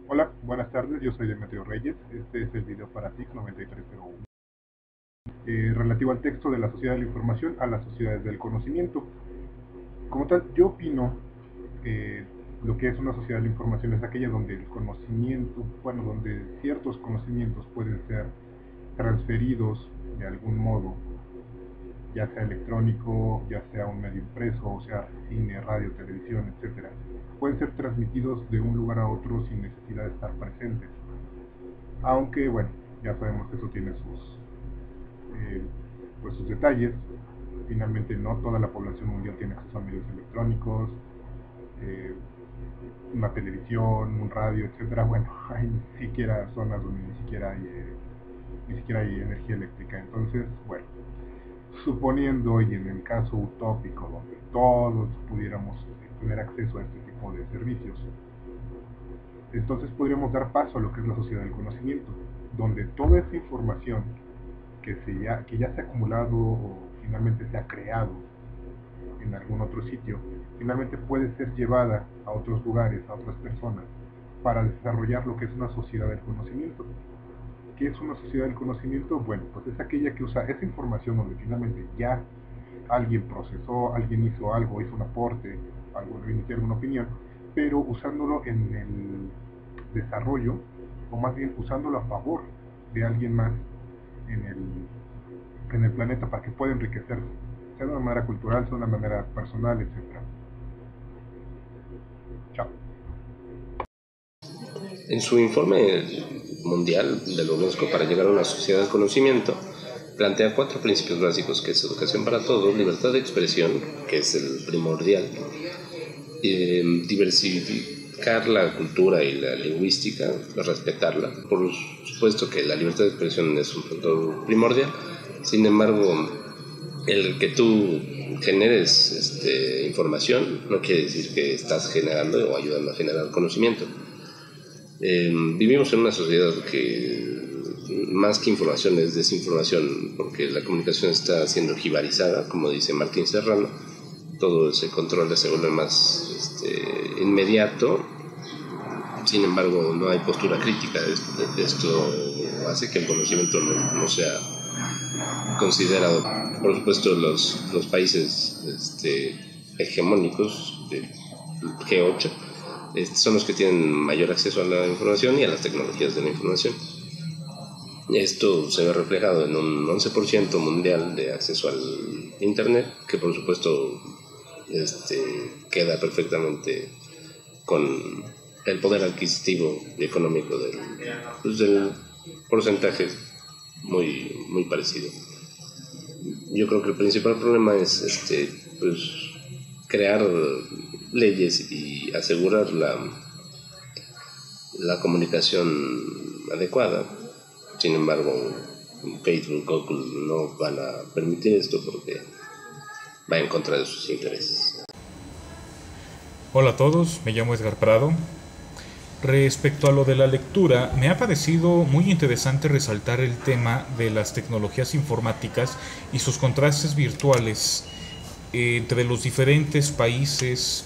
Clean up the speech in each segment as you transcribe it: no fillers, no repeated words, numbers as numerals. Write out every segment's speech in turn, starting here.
Hola, buenas tardes, yo soy Demetrio Reyes. Este es el video para TIC 9301, relativo al texto de la sociedad de la información a las sociedades del conocimiento. Como tal, yo opino que lo que es una sociedad de la información es aquella donde el conocimiento, bueno, donde ciertos conocimientos pueden ser transferidos de algún modo, ya sea electrónico, ya sea un medio impreso, o sea cine, radio, televisión, etcétera. Pueden ser transmitidos de un lugar a otro sin necesidad de estar presentes. Aunque, bueno, ya sabemos que eso tiene eh, sus detalles. Finalmente, no toda la población mundial tiene acceso a medios electrónicos, eh, una televisión, un radio, etcétera. Bueno, hay ni siquiera zonas donde ni siquiera hay energía eléctrica. Entonces, bueno, suponiendo y en el caso utópico donde todos pudiéramos tener acceso a este tipo de servicios, entonces podríamos dar paso a lo que es la sociedad del conocimiento, donde toda esa información que ya se ha acumulado o finalmente se ha creado en algún otro sitio, finalmente puede ser llevada a otros lugares, a otras personas, para desarrollar lo que es una sociedad del conocimiento. ¿Qué es una sociedad del conocimiento? Bueno, pues es aquella que usa esa información donde finalmente ya alguien procesó, alguien hizo algo, hizo un aporte, algo emitir alguna opinión, pero usándolo en el desarrollo, o más bien usándolo a favor de alguien más en el planeta para que pueda enriquecerse, sea de una manera cultural, sea de una manera personal, etcétera. Chao. En su informe mundial de la UNESCO para llegar a una sociedad del conocimiento, plantea 4 principios básicos, que es educación para todos, libertad de expresión, que es el primordial, diversificar la cultura y la lingüística, respetarla. Por supuesto que la libertad de expresión es un factor primordial, sin embargo, el que tú generes información no quiere decir que estás generando o ayudando a generar conocimiento. Vivimos en una sociedad que más que información es desinformación, porque la comunicación está siendo jibarizada, como dice Martín Serrano. Todo se controla, se vuelve más inmediato. Sin embargo, no hay postura crítica. Esto hace que el conocimiento no sea considerado. Por supuesto, los países hegemónicos del G8 son los que tienen mayor acceso a la información y a las tecnologías de la información. Esto se ve reflejado en un 11% mundial de acceso al Internet, que por supuesto queda perfectamente con el poder adquisitivo y económico del porcentaje muy parecido. Yo creo que el principal problema es crear leyes y asegurar la comunicación adecuada. Sin embargo, Facebook, Google no van a permitir esto porque va en contra de sus intereses. Hola a todos, me llamo Edgar Prado. Respecto a lo de la lectura, me ha parecido muy interesante resaltar el tema de las tecnologías informáticas y sus contrastes virtuales entre los diferentes países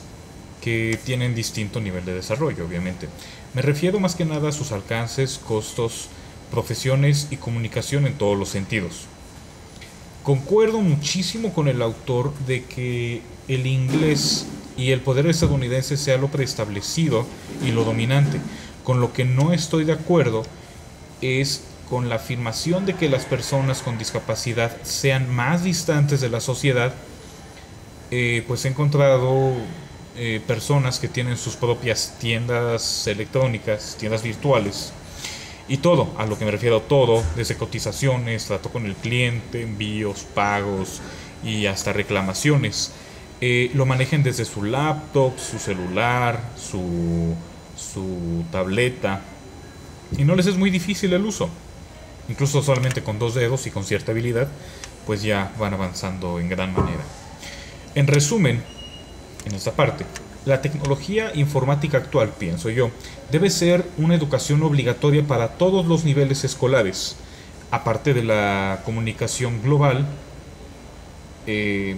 que tienen distinto nivel de desarrollo, obviamente. Me refiero más que nada a sus alcances, costos, profesiones y comunicación en todos los sentidos. Concuerdo muchísimo con el autor de que el inglés y el poder estadounidense sea lo preestablecido y lo dominante. Con lo que no estoy de acuerdo es con la afirmación de que las personas con discapacidad sean más distantes de la sociedad. Pues he encontrado personas que tienen sus propias tiendas electrónicas, tiendas virtuales, y todo, a lo que me refiero, todo, desde cotizaciones, trato con el cliente, envíos, pagos y hasta reclamaciones, lo manejen desde su laptop, su celular, su tableta, y no les es muy difícil el uso. Incluso solamente con 2 dedos y con cierta habilidad, pues ya van avanzando en gran manera. En resumen, en esta parte, la tecnología informática actual, pienso yo, debe ser una educación obligatoria para todos los niveles escolares, aparte de la comunicación global, que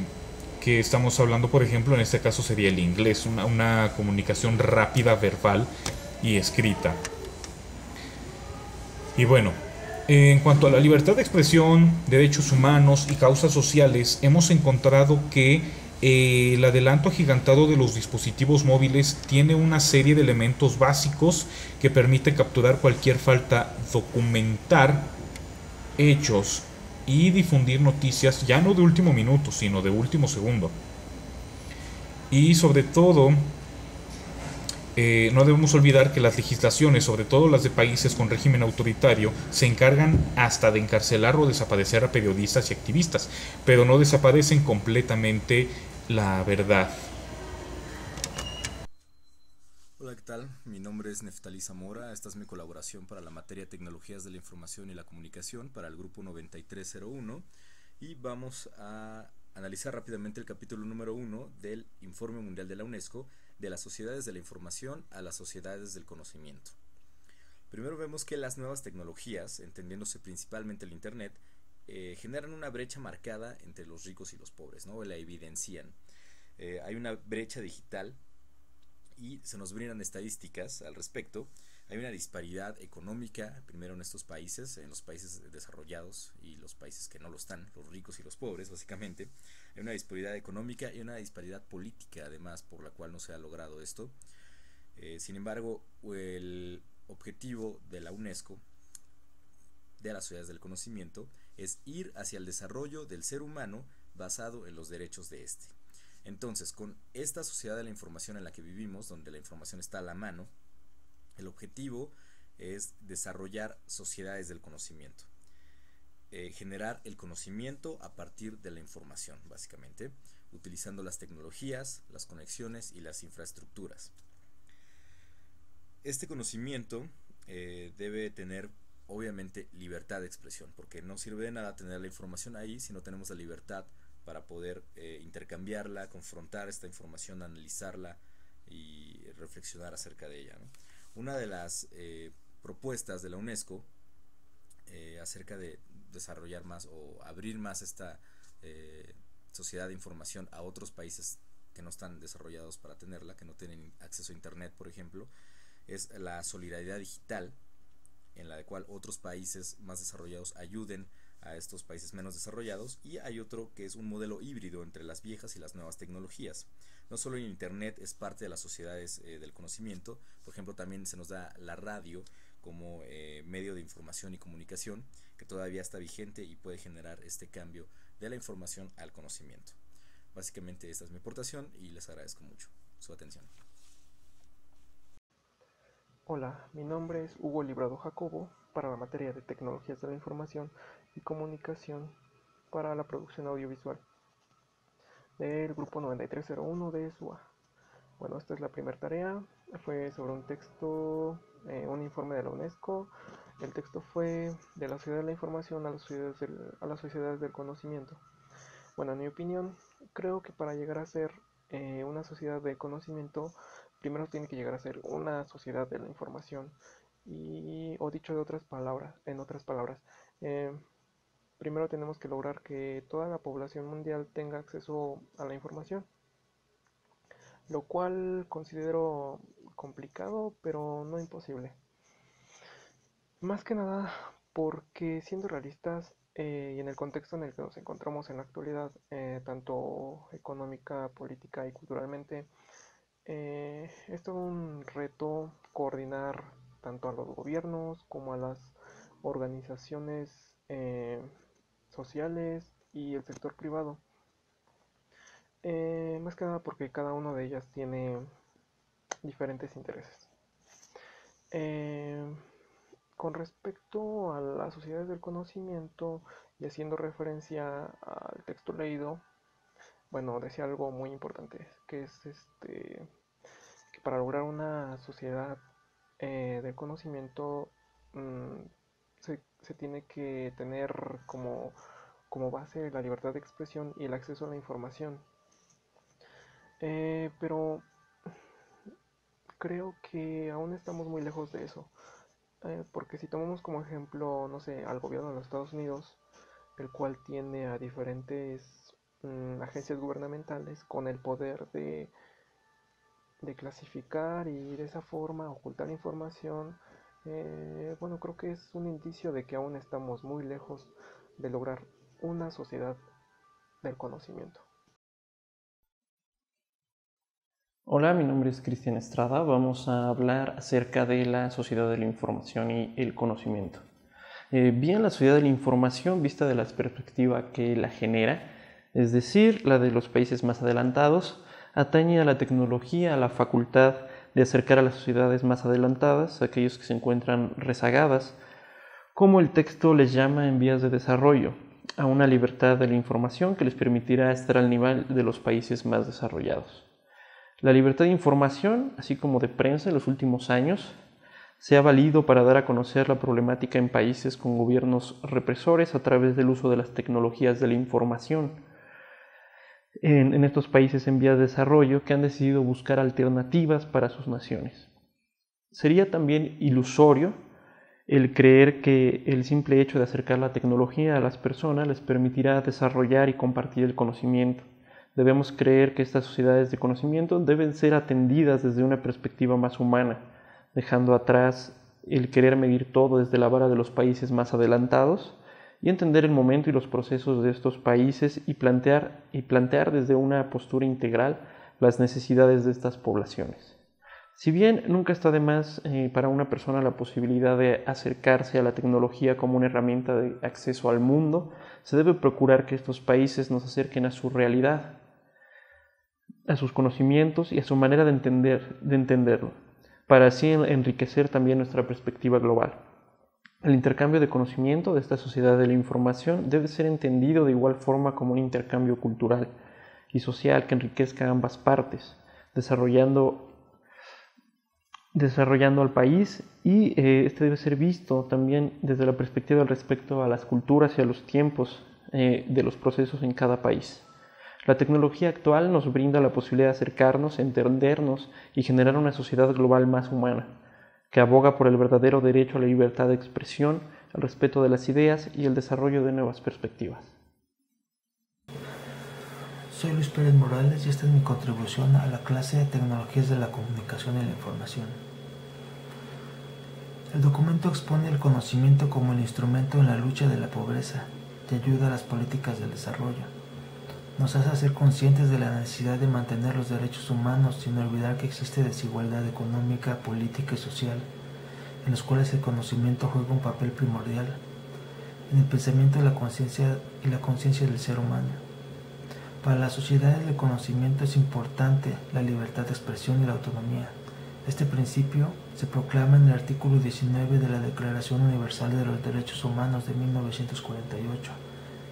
estamos hablando, por ejemplo, en este caso sería el inglés, una comunicación rápida, verbal, y escrita. Y bueno, en cuanto a la libertad de expresión, derechos humanos y causas sociales, hemos encontrado que el adelanto agigantado de los dispositivos móviles tiene una serie de elementos básicos que permite capturar cualquier falta, documentar hechos y difundir noticias ya no de último minuto, sino de último segundo. Y sobre todo, no debemos olvidar que las legislaciones, sobre todo las de países con régimen autoritario, se encargan hasta de encarcelar o desaparecer a periodistas y activistas, pero no desaparecen completamente la verdad. Hola, ¿qué tal? Mi nombre es Neftalí Zamora. Esta es mi colaboración para la materia Tecnologías de la Información y la Comunicación para el grupo 9301 y vamos a analizar rápidamente el capítulo número 1 del Informe Mundial de la UNESCO de las sociedades de la información a las sociedades del conocimiento. Primero vemos que las nuevas tecnologías, entendiéndose principalmente el Internet, generan una brecha marcada entre los ricos y los pobres, ¿no? La evidencian. Hay una brecha digital y se nos brindan estadísticas al respecto. Hay una disparidad económica, primero en estos países, en los países desarrollados y los países que no lo están, los ricos y los pobres, básicamente. Hay una disparidad económica y una disparidad política, además, por la cual no se ha logrado esto. Sin embargo, el objetivo de la UNESCO, de las sociedades del conocimiento, es ir hacia el desarrollo del ser humano basado en los derechos de este. Entonces, con esta sociedad de la información en la que vivimos, donde la información está a la mano, el objetivo es desarrollar sociedades del conocimiento, generar el conocimiento a partir de la información, básicamente, utilizando las tecnologías, las conexiones y las infraestructuras. Este conocimiento debe tener, obviamente, libertad de expresión, porque no sirve de nada tener la información ahí si no tenemos la libertad para poder intercambiarla, confrontar esta información, analizarla y reflexionar acerca de ella, ¿no? Una de las propuestas de la UNESCO acerca de desarrollar más o abrir más esta sociedad de información a otros países que no están desarrollados para tenerla, que no tienen acceso a internet, por ejemplo, es la solidaridad digital, en la cual otros países más desarrollados ayuden a estos países menos desarrollados, y hay otro que es un modelo híbrido entre las viejas y las nuevas tecnologías. No solo el internet es parte de las sociedades del conocimiento, por ejemplo también se nos da la radio como medio de información y comunicación, que todavía está vigente y puede generar este cambio de la información al conocimiento. Básicamente esta es mi aportación y les agradezco mucho su atención. Hola, mi nombre es Hugo Librado Jacobo, para la materia de Tecnologías de la Información y Comunicación para la producción audiovisual del grupo 9301 de SUA. Bueno, esta es la primera tarea, fue sobre un texto, un informe de la UNESCO. El texto fue de la sociedad de la información a las sociedades del conocimiento. Bueno, en mi opinión, creo que para llegar a ser una sociedad de conocimiento, primero tiene que llegar a ser una sociedad de la información. O dicho en otras palabras, primero tenemos que lograr que toda la población mundial tenga acceso a la información, lo cual considero complicado, pero no imposible. Más que nada porque, siendo realistas, y en el contexto en el que nos encontramos en la actualidad, tanto económica, política y culturalmente, es todo un reto coordinar tanto a los gobiernos como a las organizaciones sociales y el sector privado. Más que nada porque cada una de ellas tiene diferentes intereses. Con respecto a las sociedades del conocimiento y haciendo referencia al texto leído, bueno, decía algo muy importante, que es que para lograr una sociedad del conocimiento mmm, se tiene que tener como base la libertad de expresión y el acceso a la información. Pero creo que aún estamos muy lejos de eso. Porque si tomamos como ejemplo, no sé, al gobierno de los Estados Unidos, el cual tiene a diferentes agencias gubernamentales con el poder de de clasificar y de esa forma ocultar información, bueno, creo que es un indicio de que aún estamos muy lejos de lograr una sociedad del conocimiento. Hola, mi nombre es Cristian Estrada. Vamos a hablar acerca de la sociedad de la información y el conocimiento. Bien, la sociedad de la información vista de la perspectiva que la genera, es decir, la de los países más adelantados, atañe a la tecnología, a la facultad de acercar a las sociedades más adelantadas, aquellos que se encuentran rezagadas, como el texto les llama en vías de desarrollo, a una libertad de la información que les permitirá estar al nivel de los países más desarrollados. La libertad de información, así como de prensa en los últimos años, se ha valido para dar a conocer la problemática en países con gobiernos represores a través del uso de las tecnologías de la información. En estos países en vías de desarrollo que han decidido buscar alternativas para sus naciones. Sería también ilusorio el creer que el simple hecho de acercar la tecnología a las personas les permitirá desarrollar y compartir el conocimiento. Debemos creer que estas sociedades de conocimiento deben ser atendidas desde una perspectiva más humana, dejando atrás el querer medir todo desde la vara de los países más adelantados y entender el momento y los procesos de estos países y plantear desde una postura integral las necesidades de estas poblaciones. Si bien nunca está de más para una persona la posibilidad de acercarse a la tecnología como una herramienta de acceso al mundo, se debe procurar que estos países nos acerquen a su realidad, a sus conocimientos y a su manera de entenderlo, para así enriquecer también nuestra perspectiva global. El intercambio de conocimiento de esta sociedad de la información debe ser entendido de igual forma como un intercambio cultural y social que enriquezca a ambas partes, desarrollando al país y este debe ser visto también desde la perspectiva del respecto a las culturas y a los tiempos de los procesos en cada país. La tecnología actual nos brinda la posibilidad de acercarnos, entendernos y generar una sociedad global más humana, que aboga por el verdadero derecho a la libertad de expresión, el respeto de las ideas y el desarrollo de nuevas perspectivas. Soy Luis Pérez Morales y esta es mi contribución a la clase de Tecnologías de la Comunicación y la Información. El documento expone el conocimiento como el instrumento en la lucha de la pobreza y ayuda a las políticas del desarrollo. Nos hace ser conscientes de la necesidad de mantener los derechos humanos sin olvidar que existe desigualdad económica, política y social, en los cuales el conocimiento juega un papel primordial en el pensamiento de la conciencia y la conciencia del ser humano. Para las sociedades del conocimiento es importante la libertad de expresión y la autonomía. Este principio se proclama en el artículo 19 de la Declaración Universal de los Derechos Humanos de 1948,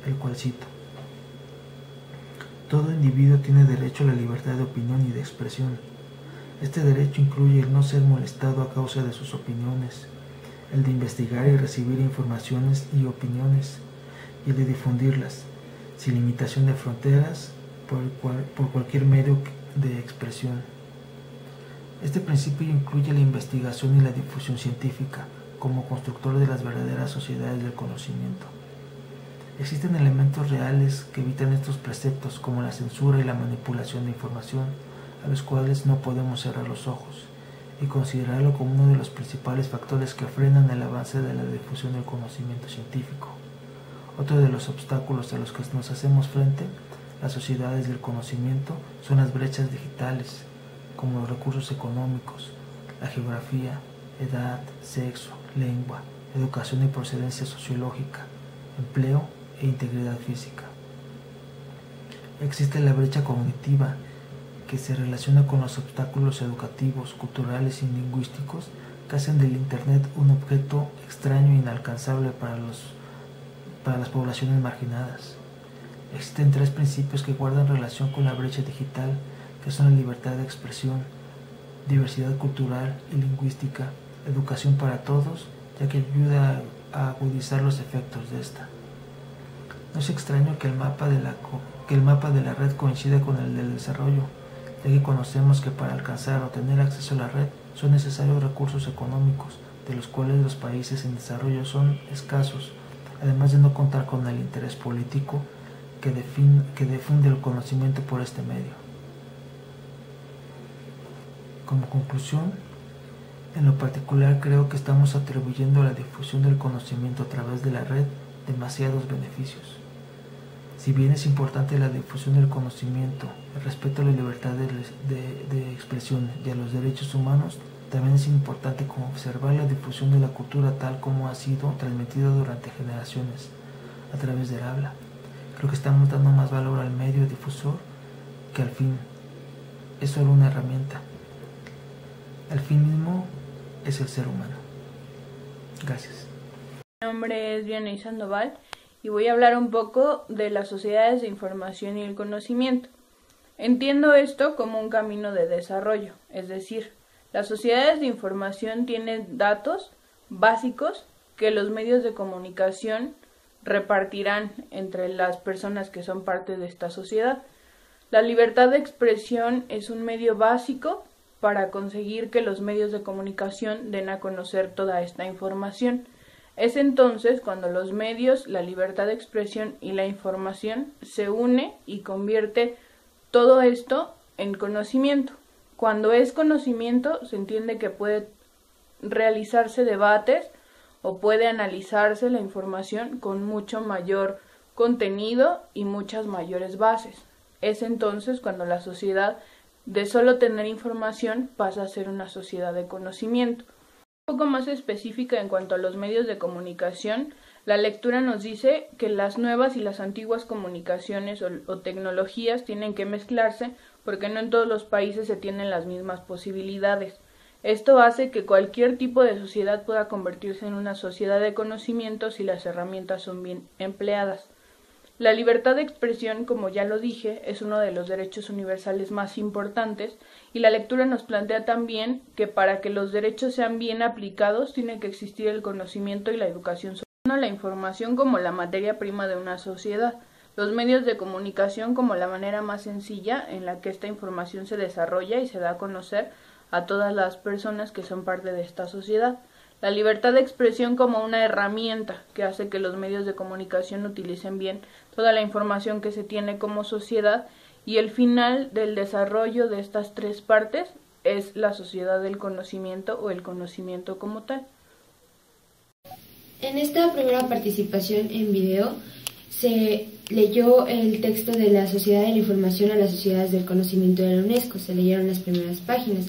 el cual cito: todo individuo tiene derecho a la libertad de opinión y de expresión. Este derecho incluye el no ser molestado a causa de sus opiniones, el de investigar y recibir informaciones y opiniones, y el de difundirlas, sin limitación de fronteras, por cualquier medio de expresión. Este principio incluye la investigación y la difusión científica como constructor de las verdaderas sociedades del conocimiento. Existen elementos reales que evitan estos preceptos, como la censura y la manipulación de información, a los cuales no podemos cerrar los ojos y considerarlo como uno de los principales factores que frenan el avance de la difusión del conocimiento científico. Otro de los obstáculos a los que nos hacemos frente, las sociedades del conocimiento, son las brechas digitales, como los recursos económicos, la geografía, edad, sexo, lengua, educación y procedencia sociológica, empleo e integridad física. Existe la brecha cognitiva, que se relaciona con los obstáculos educativos, culturales y lingüísticos que hacen del Internet un objeto extraño e inalcanzable para las poblaciones marginadas. Existen tres principios que guardan relación con la brecha digital, que son la libertad de expresión, diversidad cultural y lingüística, educación para todos, ya que ayuda a agudizar los efectos de esta. No es extraño que el mapa de la red coincida con el del desarrollo, ya que conocemos que para alcanzar o tener acceso a la red son necesarios recursos económicos, de los cuales los países en desarrollo son escasos, además de no contar con el interés político que difunde el conocimiento por este medio. Como conclusión, en lo particular creo que estamos atribuyendo a la difusión del conocimiento a través de la red demasiados beneficios. Si bien es importante la difusión del conocimiento, el respeto a la libertad de expresión y a los derechos humanos, también es importante observar la difusión de la cultura tal como ha sido transmitida durante generaciones a través del habla. Creo que estamos dando más valor al medio difusor que al fin. Es solo una herramienta. El fin mismo es el ser humano. Gracias. Mi nombre es Vianey Sandoval y voy a hablar un poco de las sociedades de información y el conocimiento. Entiendo esto como un camino de desarrollo, es decir, las sociedades de información tienen datos básicos que los medios de comunicación repartirán entre las personas que son parte de esta sociedad. La libertad de expresión es un medio básico para conseguir que los medios de comunicación den a conocer toda esta información. Es entonces cuando los medios, la libertad de expresión y la información se une y convierte todo esto en conocimiento. Cuando es conocimiento se entiende que puede realizarse debates o puede analizarse la información con mucho mayor contenido y muchas mayores bases. Es entonces cuando la sociedad de solo tener información pasa a ser una sociedad de conocimiento. Un poco más específica en cuanto a los medios de comunicación, la lectura nos dice que las nuevas y las antiguas comunicaciones o tecnologías tienen que mezclarse porque no en todos los países se tienen las mismas posibilidades. Esto hace que cualquier tipo de sociedad pueda convertirse en una sociedad de conocimiento si las herramientas son bien empleadas. La libertad de expresión, como ya lo dije, es uno de los derechos universales más importantes y la lectura nos plantea también que para que los derechos sean bien aplicados tiene que existir el conocimiento y la educación social. La información como la materia prima de una sociedad, los medios de comunicación como la manera más sencilla en la que esta información se desarrolla y se da a conocer a todas las personas que son parte de esta sociedad. La libertad de expresión como una herramienta que hace que los medios de comunicación utilicen bien toda la información que se tiene como sociedad, y el final del desarrollo de estas tres partes es la sociedad del conocimiento o el conocimiento como tal. En esta primera participación en video se leyó el texto de la Sociedad de la Información a las Sociedades del Conocimiento de la UNESCO, se leyeron las primeras páginas.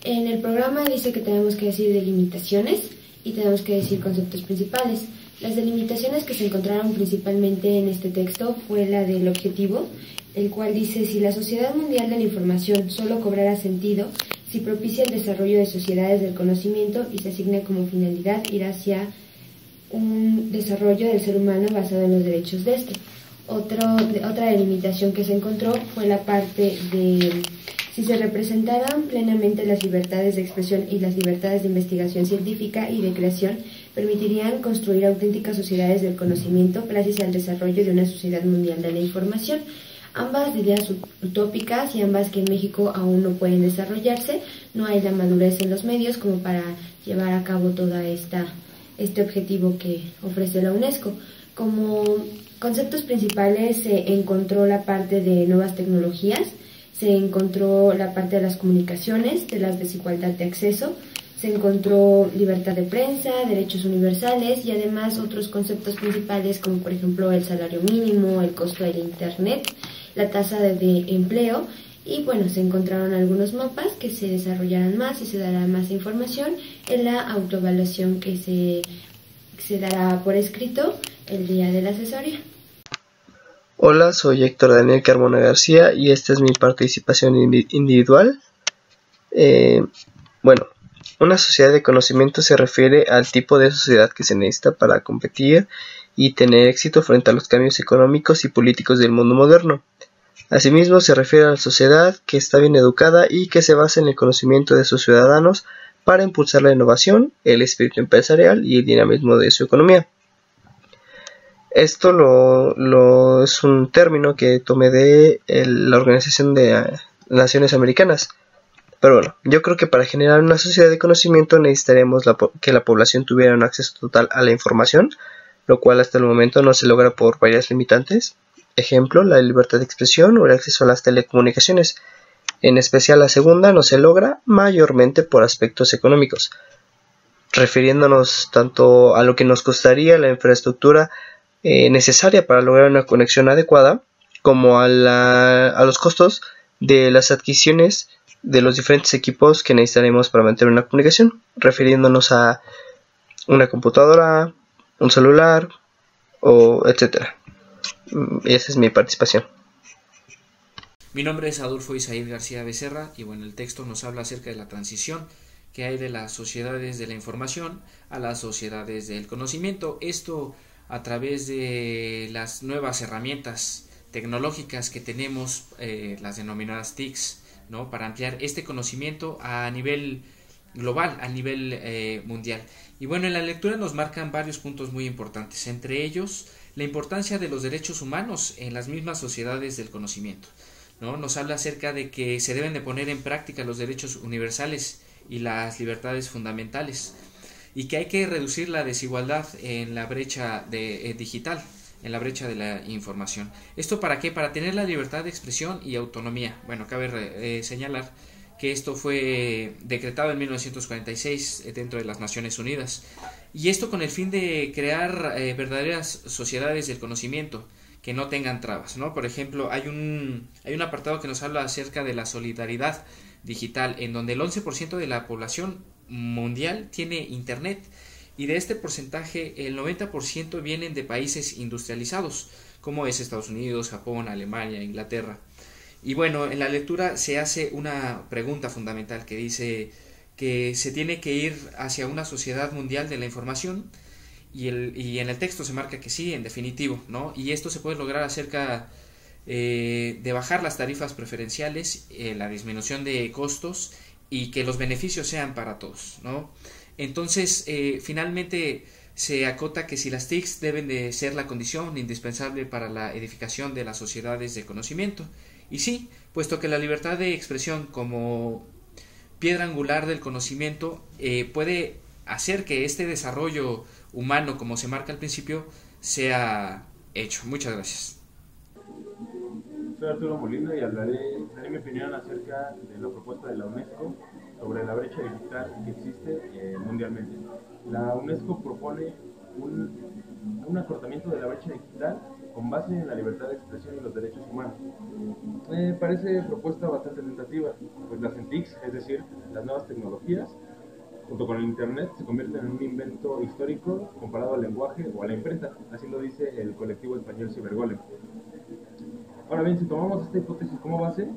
En el programa dice que tenemos que decir delimitaciones y tenemos que decir conceptos principales. Las delimitaciones que se encontraron principalmente en este texto fue la del objetivo, el cual dice: si la Sociedad Mundial de la Información solo cobrara sentido si propicia el desarrollo de sociedades del conocimiento y se asigna como finalidad ir hacia un desarrollo del ser humano basado en los derechos de este. Otra delimitación que se encontró fue la parte de si se representaran plenamente las libertades de expresión y las libertades de investigación científica y de creación, permitirían construir auténticas sociedades del conocimiento gracias al desarrollo de una sociedad mundial de la información. Ambas ideas utópicas y ambas que en México aún no pueden desarrollarse. No hay la madurez en los medios como para llevar a cabo toda este objetivo que ofrece la UNESCO. Como conceptos principales se encontró la parte de nuevas tecnologías, se encontró la parte de las comunicaciones, de la desigualdad de acceso, se encontró libertad de prensa, derechos universales y además otros conceptos principales como por ejemplo el salario mínimo, el costo del internet, la tasa de empleo. Y bueno, se encontraron algunos mapas que se desarrollarán más y se dará más información en la autoevaluación que se dará por escrito el día de la asesoría. Hola, soy Héctor Daniel Carmona García y esta es mi participación individual. Bueno, una sociedad de conocimiento se refiere al tipo de sociedad que se necesita para competir y tener éxito frente a los cambios económicos y políticos del mundo moderno. Asimismo, se refiere a la sociedad que está bien educada y que se basa en el conocimiento de sus ciudadanos para impulsar la innovación, el espíritu empresarial y el dinamismo de su economía. Esto es un término que tomé de la Organización de Naciones Americanas. Pero bueno, yo creo que para generar una sociedad de conocimiento necesitaremos que la población tuviera un acceso total a la información, lo cual hasta el momento no se logra por varias limitantes. Ejemplo, la libertad de expresión o el acceso a las telecomunicaciones. En especial la segunda no se logra mayormente por aspectos económicos, refiriéndonos tanto a lo que nos costaría la infraestructura necesaria para lograr una conexión adecuada, como a los costos de las adquisiciones de los diferentes equipos que necesitaremos para mantener una comunicación, refiriéndonos a una computadora, un celular, o etcétera. Esa es mi participación. Mi nombre es Adolfo Isaíd García Becerra y bueno, el texto nos habla acerca de la transición que hay de las sociedades de la información a las sociedades del conocimiento. Esto a través de las nuevas herramientas tecnológicas que tenemos, las denominadas TICs, ¿no? Para ampliar este conocimiento a nivel global, a nivel mundial. Y bueno, en la lectura nos marcan varios puntos muy importantes, entre ellos la importancia de los derechos humanos en las mismas sociedades del conocimiento, ¿no? Nos habla acerca de que se deben de poner en práctica los derechos universales y las libertades fundamentales, y que hay que reducir la desigualdad en la brecha digital, en la brecha de la información. ¿Esto para qué? Para tener la libertad de expresión y autonomía. Bueno, cabe señalar que esto fue decretado en 1946 dentro de las Naciones Unidas, y esto con el fin de crear verdaderas sociedades del conocimiento que no tengan trabas, ¿no? Por ejemplo, hay un apartado que nos habla acerca de la solidaridad digital, en donde el 11% de la población mundial tiene internet, y de este porcentaje el 90% vienen de países industrializados, como es Estados Unidos, Japón, Alemania, Inglaterra. Y bueno, en la lectura se hace una pregunta fundamental que dice que se tiene que ir hacia una sociedad mundial de la información, y en el texto se marca que sí, en definitivo, ¿no? Y esto se puede lograr acerca de bajar las tarifas preferenciales, la disminución de costos, y que los beneficios sean para todos, ¿no? Entonces, finalmente se acota que si las TICs deben de ser la condición indispensable para la edificación de las sociedades de conocimiento. Y sí, puesto que la libertad de expresión como piedra angular del conocimiento puede hacer que este desarrollo humano, como se marca al principio, sea hecho. Muchas gracias. Soy Arturo Molina y daré mi opinión acerca de la propuesta de la UNESCO sobre la brecha digital que existe mundialmente. La UNESCO propone un acortamiento de la brecha digital con base en la libertad de expresión y los derechos humanos. Me parece propuesta bastante tentativa, pues las TICs, es decir, las nuevas tecnologías, junto con el Internet, se convierten en un invento histórico comparado al lenguaje o a la imprenta, así lo dice el colectivo español Cibergolem. Ahora bien, si tomamos esta hipótesis como base,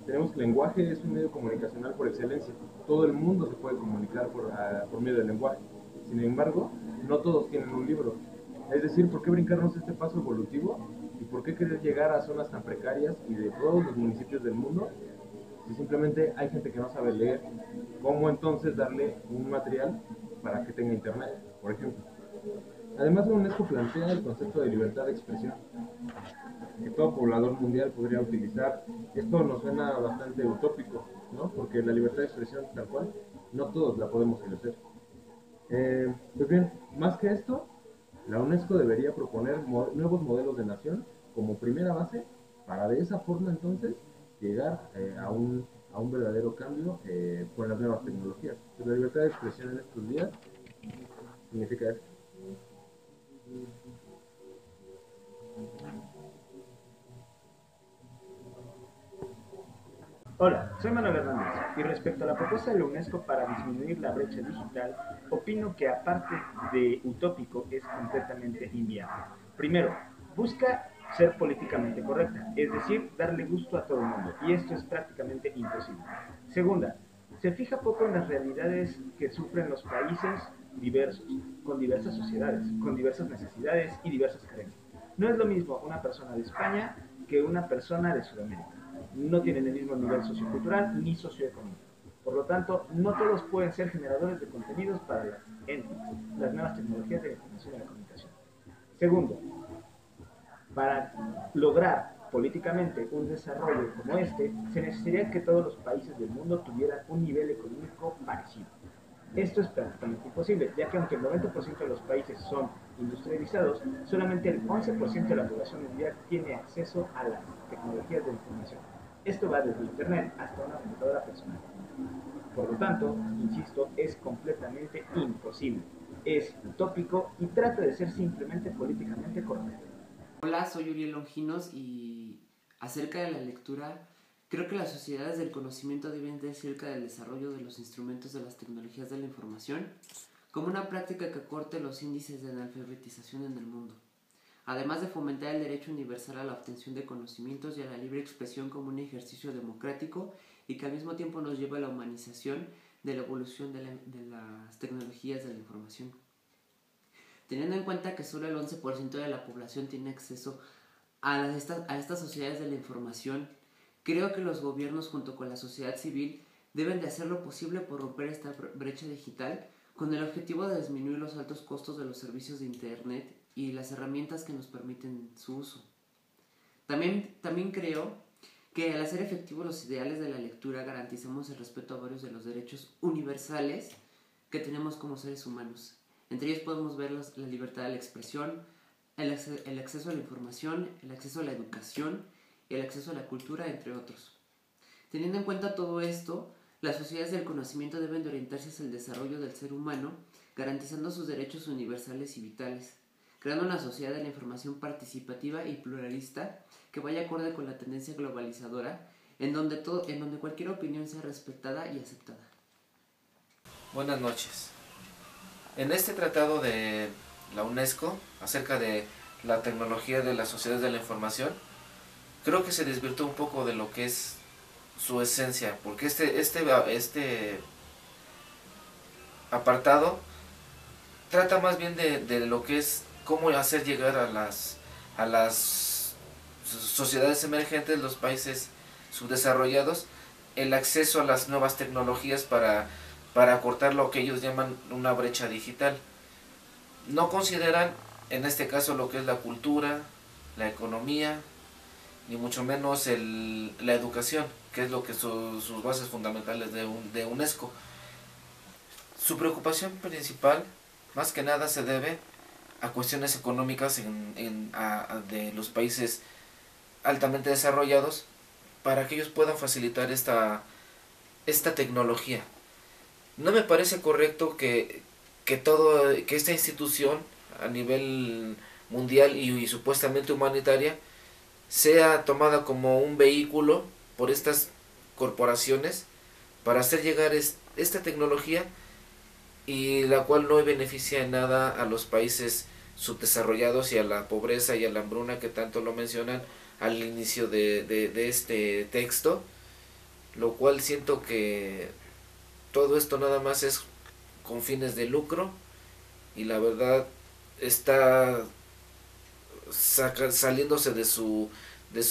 tenemos que el lenguaje es un medio comunicacional por excelencia. Todo el mundo se puede comunicar por medio del lenguaje. Sin embargo, no todos tienen un libro. Es decir, ¿por qué brincarnos este paso evolutivo? ¿Y por qué querer llegar a zonas tan precarias y de todos los municipios del mundo si simplemente hay gente que no sabe leer? ¿Cómo entonces darle un material para que tenga internet, por ejemplo? Además, la UNESCO plantea el concepto de libertad de expresión que todo poblador mundial podría utilizar. Esto nos suena bastante utópico, ¿no? Porque la libertad de expresión tal cual, no todos la podemos ejercer. Pues bien, más que esto, la UNESCO debería proponer nuevos modelos de nación como primera base para de esa forma entonces llegar a un verdadero cambio con las nuevas tecnologías. Pues la libertad de expresión en estos días significa esto. Hola, soy Manuel Hernández y respecto a la propuesta de la UNESCO para disminuir la brecha digital, opino que aparte de utópico es completamente inviable. Primero, busca ser políticamente correcta, es decir, darle gusto a todo el mundo, y esto es prácticamente imposible. Segunda, se fija poco en las realidades que sufren los países diversos, con diversas sociedades, con diversas necesidades y diversas carencias. No es lo mismo una persona de España que una persona de Sudamérica. No tienen el mismo nivel sociocultural ni socioeconómico. Por lo tanto, no todos pueden ser generadores de contenidos para las ENTICs, las nuevas tecnologías de la información y la comunicación. Segundo, para lograr políticamente un desarrollo como este, se necesitaría que todos los países del mundo tuvieran un nivel económico parecido. Esto es prácticamente imposible, ya que aunque el 90% de los países son industrializados, solamente el 11% de la población mundial tiene acceso a las tecnologías de la información. Esto va desde Internet hasta una computadora personal. Por lo tanto, insisto, es completamente imposible. Es utópico y trata de ser simplemente políticamente correcto. Hola, soy Uriel Longinos y acerca de la lectura, creo que las sociedades del conocimiento deben de cerca del desarrollo de los instrumentos de las tecnologías de la información como una práctica que acorte los índices de analfabetización en el mundo, además de fomentar el derecho universal a la obtención de conocimientos y a la libre expresión como un ejercicio democrático y que al mismo tiempo nos lleva a la humanización de la evolución de las tecnologías de la información. Teniendo en cuenta que solo el 11% de la población tiene acceso a estas sociedades de la información, creo que los gobiernos junto con la sociedad civil deben de hacer lo posible por romper esta brecha digital con el objetivo de disminuir los altos costos de los servicios de Internet y las herramientas que nos permiten su uso. También creo que al hacer efectivos los ideales de la lectura garantizamos el respeto a varios de los derechos universales que tenemos como seres humanos. Entre ellos podemos ver la libertad de la expresión, el acceso a la información, el acceso a la educación y el acceso a la cultura, entre otros. Teniendo en cuenta todo esto, las sociedades del conocimiento deben de orientarse hacia el desarrollo del ser humano, garantizando sus derechos universales y vitales, creando una sociedad de la información participativa y pluralista que vaya acorde con la tendencia globalizadora, en donde cualquier opinión sea respetada y aceptada. Buenas noches. En este tratado de la UNESCO acerca de la tecnología de las sociedades de la información, creo que se desvirtuó un poco de lo que es su esencia, porque este apartado trata más bien de lo que es cómo hacer llegar a las sociedades emergentes, los países subdesarrollados, el acceso a las nuevas tecnologías para acortar lo que ellos llaman una brecha digital. No consideran en este caso lo que es la cultura, la economía, ni mucho menos la educación, que es lo que sus bases fundamentales de UNESCO. Su preocupación principal, más que nada, se debe a cuestiones económicas de los países altamente desarrollados para que ellos puedan facilitar esta tecnología. No me parece correcto que esta institución a nivel mundial y supuestamente humanitaria sea tomada como un vehículo por estas corporaciones para hacer llegar esta tecnología, y la cual no beneficia en nada a los países subdesarrollados y a la pobreza y a la hambruna que tanto lo mencionan al inicio de este texto, lo cual siento que todo esto nada más es con fines de lucro, y la verdad está saliéndose de su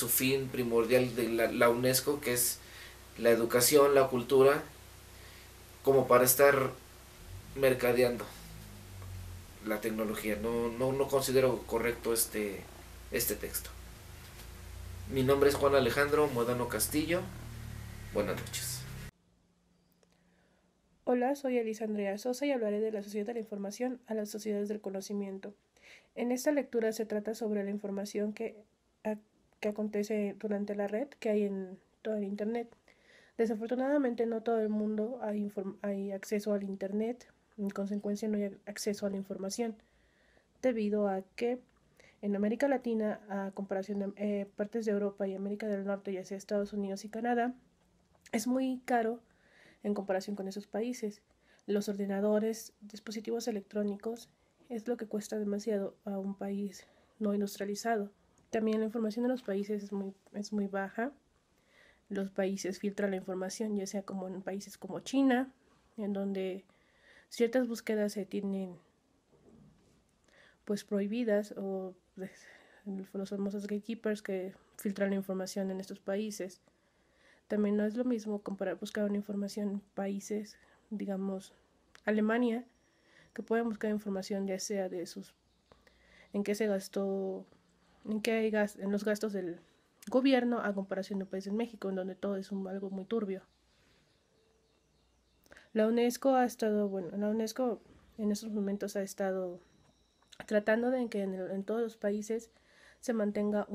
fin primordial de la UNESCO, que es la educación, la cultura, como para estar mercadeando la tecnología. No considero correcto este texto. Mi nombre es Juan Alejandro Modano Castillo. Buenas noches. Hola, soy Elisa Andrea Sosa y hablaré de la sociedad de la información a las sociedades del conocimiento. En esta lectura se trata sobre la información que acontece durante la red que hay en todo el Internet. Desafortunadamente no todo el mundo hay acceso al Internet, en consecuencia no hay acceso a la información, debido a que en América Latina, a comparación de partes de Europa y América del Norte, ya sea Estados Unidos y Canadá, es muy caro en comparación con esos países. Los ordenadores, dispositivos electrónicos, es lo que cuesta demasiado a un país no industrializado. También la información de los países es muy baja. Los países filtran la información, ya sea como en países como China, en donde ciertas búsquedas se tienen pues prohibidas, o los famosos gatekeepers que filtran la información en estos países. También no es lo mismo buscar una información en países, digamos, Alemania, que pueden buscar información ya sea en qué se gastó, en los gastos del gobierno, a comparación de un país en México, en donde todo es algo muy turbio. La UNESCO en estos momentos ha estado tratando de que en todos los países se mantenga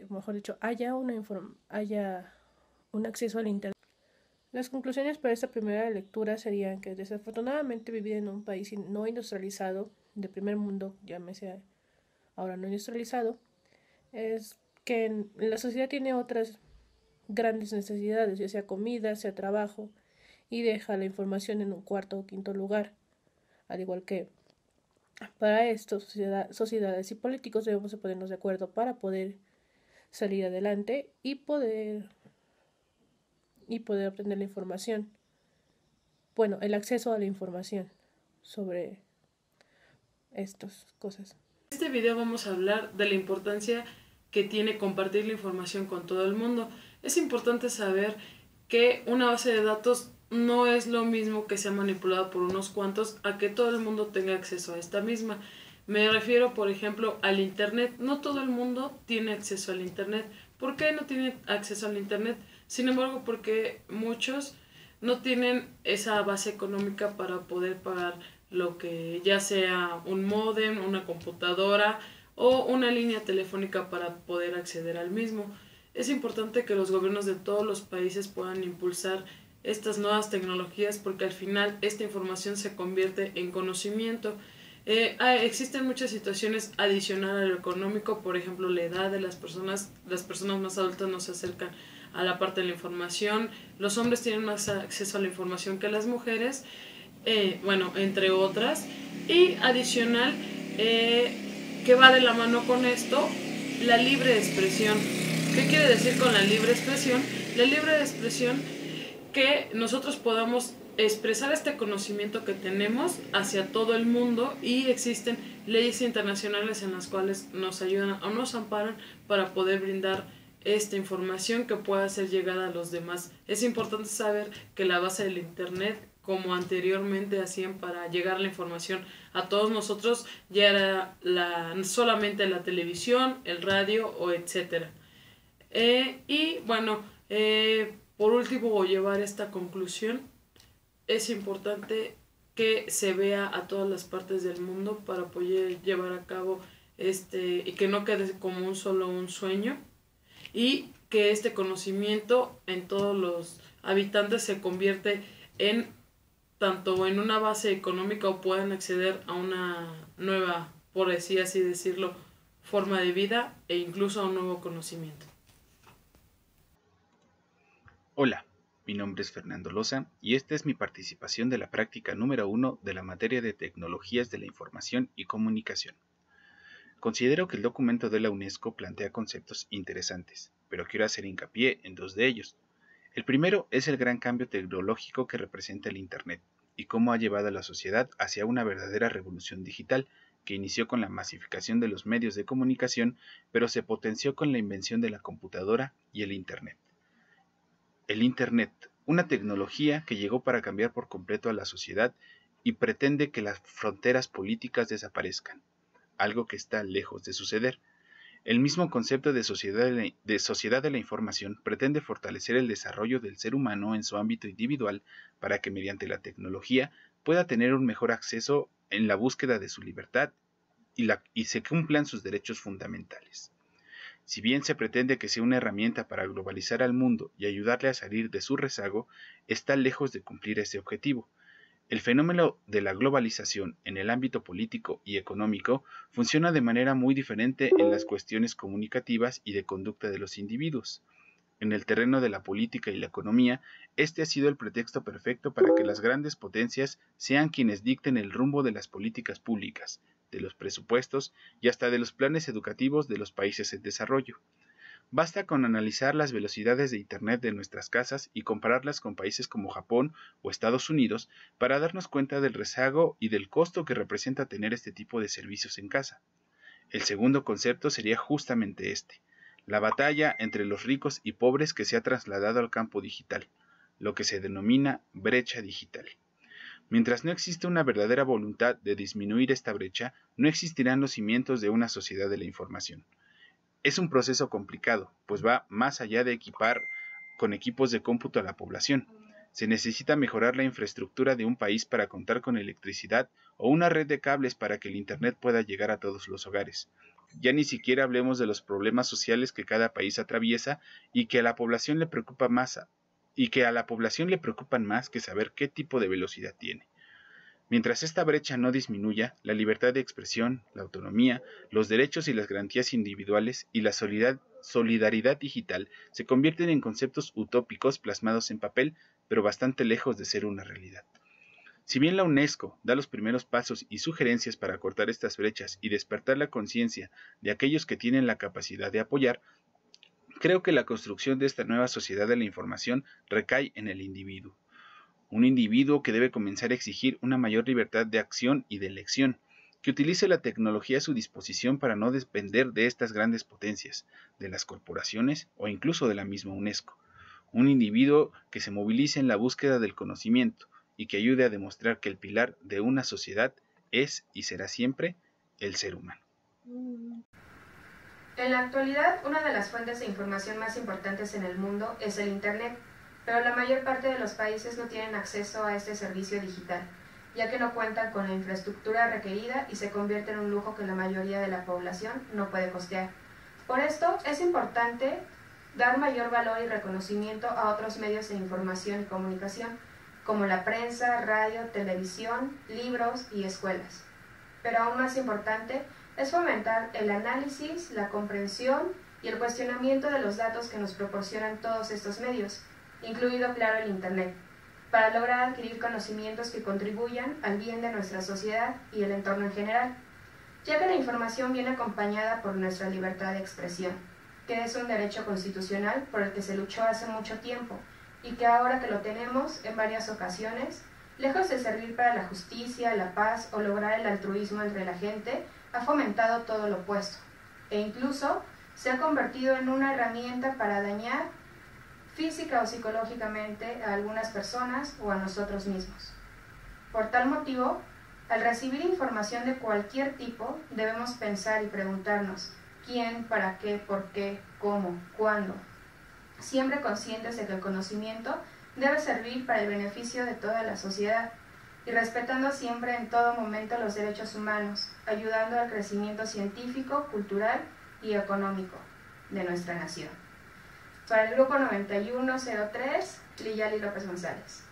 mejor dicho, haya un acceso al Internet. Las conclusiones para esta primera lectura serían que desafortunadamente vivir en un país no industrializado, de primer mundo, llámese ahora no industrializado, es que la sociedad tiene otras grandes necesidades, ya sea comida, sea trabajo, y deja la información en un cuarto o quinto lugar. Al igual que para esto, sociedades y políticos debemos de ponernos de acuerdo para poder salir adelante y poder obtener la información. Bueno, el acceso a la información sobre estas cosas. En este video vamos a hablar de la importancia que tiene compartir la información con todo el mundo. Es importante saber que una base de datos no es lo mismo que sea manipulada por unos cuantos a que todo el mundo tenga acceso a esta misma. Me refiero, por ejemplo, al Internet. No todo el mundo tiene acceso al Internet. ¿Por qué no tiene acceso al Internet? Sin embargo, porque muchos no tienen esa base económica para poder pagar lo que ya sea un módem, una computadora o una línea telefónica para poder acceder al mismo. Es importante que los gobiernos de todos los países puedan impulsar estas nuevas tecnologías porque al final esta información se convierte en conocimiento. Existen muchas situaciones adicionales a lo económico, por ejemplo la edad de las personas más adultas no se acercan a la parte de la información, los hombres tienen más acceso a la información que las mujeres, entre otras, y adicional, que va de la mano con esto, la libre expresión. ¿Qué quiere decir con la libre expresión? La libre expresión, que nosotros podamos expresar este conocimiento que tenemos hacia todo el mundo, y existen leyes internacionales en las cuales nos ayudan o nos amparan para poder brindar esta información que pueda ser llegada a los demás. Es importante saber que la base del Internet, como anteriormente hacían para llegar la información a todos nosotros, ya era solamente la televisión, el radio o etcétera. Por último, llevar esta conclusión, es importante que se vea a todas las partes del mundo para poder llevar a cabo y que no quede como un sueño, y que este conocimiento en todos los habitantes se convierte en tanto en una base económica o puedan acceder a una nueva, por así decirlo, forma de vida e incluso a un nuevo conocimiento. Hola, mi nombre es Fernando Loza y esta es mi participación de la práctica número 1 de la materia de Tecnologías de la Información y Comunicación. Considero que el documento de la UNESCO plantea conceptos interesantes, pero quiero hacer hincapié en dos de ellos. El primero es el gran cambio tecnológico que representa el Internet y cómo ha llevado a la sociedad hacia una verdadera revolución digital que inició con la masificación de los medios de comunicación, pero se potenció con la invención de la computadora y el Internet. El Internet, una tecnología que llegó para cambiar por completo a la sociedad y pretende que las fronteras políticas desaparezcan, algo que está lejos de suceder. El mismo concepto de sociedad de la información pretende fortalecer el desarrollo del ser humano en su ámbito individual para que mediante la tecnología pueda tener un mejor acceso en la búsqueda de su libertad y se cumplan sus derechos fundamentales. Si bien se pretende que sea una herramienta para globalizar al mundo y ayudarle a salir de su rezago, está lejos de cumplir ese objetivo. El fenómeno de la globalización en el ámbito político y económico funciona de manera muy diferente en las cuestiones comunicativas y de conducta de los individuos. En el terreno de la política y la economía, este ha sido el pretexto perfecto para que las grandes potencias sean quienes dicten el rumbo de las políticas públicas, de los presupuestos y hasta de los planes educativos de los países en desarrollo. Basta con analizar las velocidades de Internet de nuestras casas y compararlas con países como Japón o Estados Unidos para darnos cuenta del rezago y del costo que representa tener este tipo de servicios en casa. El segundo concepto sería justamente este, la batalla entre los ricos y pobres que se ha trasladado al campo digital, lo que se denomina brecha digital. Mientras no existe una verdadera voluntad de disminuir esta brecha, no existirán los cimientos de una sociedad de la información. Es un proceso complicado, pues va más allá de equipar con equipos de cómputo a la población. Se necesita mejorar la infraestructura de un país para contar con electricidad o una red de cables para que el Internet pueda llegar a todos los hogares. Ya ni siquiera hablemos de los problemas sociales que cada país atraviesa y que a la población le preocupan más que saber qué tipo de velocidad tiene. Mientras esta brecha no disminuya, la libertad de expresión, la autonomía, los derechos y las garantías individuales y la solidaridad digital se convierten en conceptos utópicos plasmados en papel, pero bastante lejos de ser una realidad. Si bien la UNESCO da los primeros pasos y sugerencias para cortar estas brechas y despertar la conciencia de aquellos que tienen la capacidad de apoyar, creo que la construcción de esta nueva sociedad de la información recae en el individuo. Un individuo que debe comenzar a exigir una mayor libertad de acción y de elección, que utilice la tecnología a su disposición para no depender de estas grandes potencias, de las corporaciones o incluso de la misma UNESCO. Un individuo que se movilice en la búsqueda del conocimiento y que ayude a demostrar que el pilar de una sociedad es y será siempre el ser humano. En la actualidad, una de las fuentes de información más importantes en el mundo es el Internet, pero la mayor parte de los países no tienen acceso a este servicio digital, ya que no cuentan con la infraestructura requerida y se convierte en un lujo que la mayoría de la población no puede costear. Por esto, es importante dar mayor valor y reconocimiento a otros medios de información y comunicación, como la prensa, radio, televisión, libros y escuelas. Pero aún más importante es fomentar el análisis, la comprensión y el cuestionamiento de los datos que nos proporcionan todos estos medios, incluido, claro, el Internet, para lograr adquirir conocimientos que contribuyan al bien de nuestra sociedad y el entorno en general, ya que la información viene acompañada por nuestra libertad de expresión, que es un derecho constitucional por el que se luchó hace mucho tiempo y que ahora que lo tenemos en varias ocasiones, lejos de servir para la justicia, la paz o lograr el altruismo entre la gente, ha fomentado todo lo opuesto, e incluso se ha convertido en una herramienta para dañar física o psicológicamente a algunas personas o a nosotros mismos. Por tal motivo, al recibir información de cualquier tipo, debemos pensar y preguntarnos quién, para qué, por qué, cómo, cuándo, siempre conscientes de que el conocimiento debe servir para el beneficio de toda la sociedad y respetando siempre en todo momento los derechos humanos, ayudando al crecimiento científico, cultural y económico de nuestra nación. Para el grupo 9103, Liyali López González.